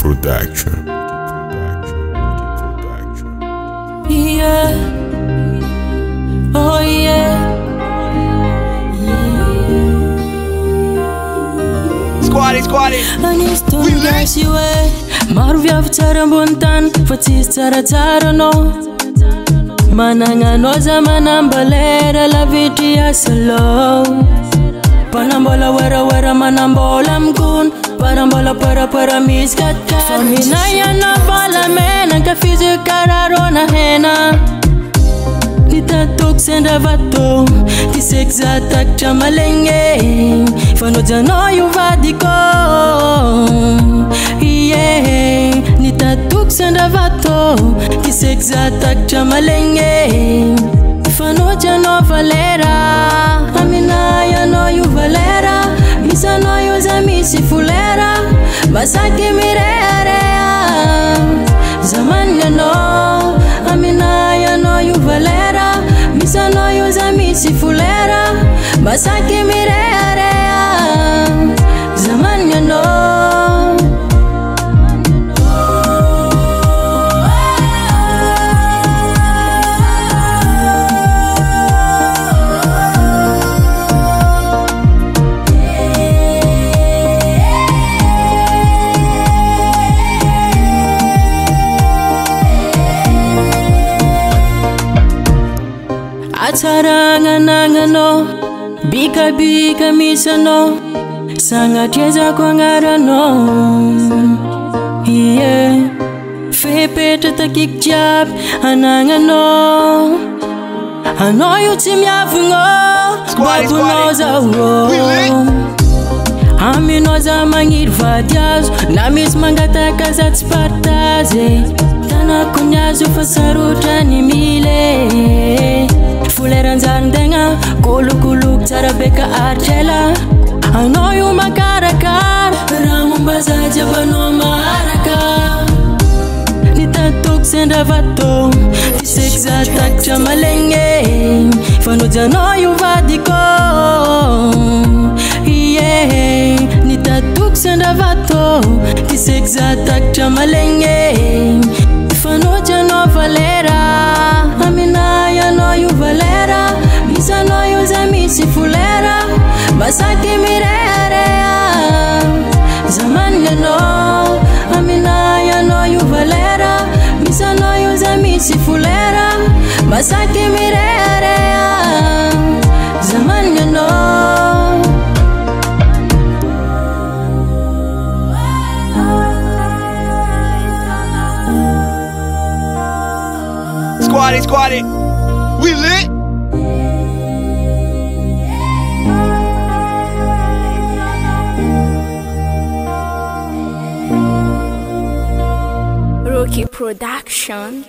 Production. Yeah. Oh yeah. Squatty. Anis tunga siwe maro viavy tsara ambony tany fa tsisy tsaratsara anao. Managna za manambalera lavitry asalao. Panambola wera manambola mkun parambola para misy katka. Faminayana palamena ka fizikararona hena. Nitatok senda vato tisekza taktra malenge. Fanojano yuvadiko yeah. Nitatok senda vato tisekza taktra malenge. Fanojano valera aminaya no yuvalera. Misa no yuza misi fulera basaki mirearea. Zaman no aminaya no yuvalera. Misa no yuza misi fulera basaki mirearea. Zaman no Atsarangano bika misano sangatreza kwangarano yeah. Fepetra takik jiaby anangano anao io tsy miavogno babonao zao. Aminao za magniry vady azo na misy mangataka za tsy partage. Tanako ny azo fa sarotra ny mile. Fuleranzandegna kolokoloky tsara beka artrela. Anao io makarakara raha momba za jiabanao maharaka. Nitatok sendra vato tiseky za takatra malenge. Fanojanao io vadiko yeah. Nitatok sendra vato tiseky za takatra malenge. Fanojanao valera aminaya no yu valera. Misa no yuza misi fulera basaki mirearea. Zaman no aminaya no yu valera. Misa no yuza misi fulera basaki mirearea. Zaman no Squatty, we lit. Rookie Production.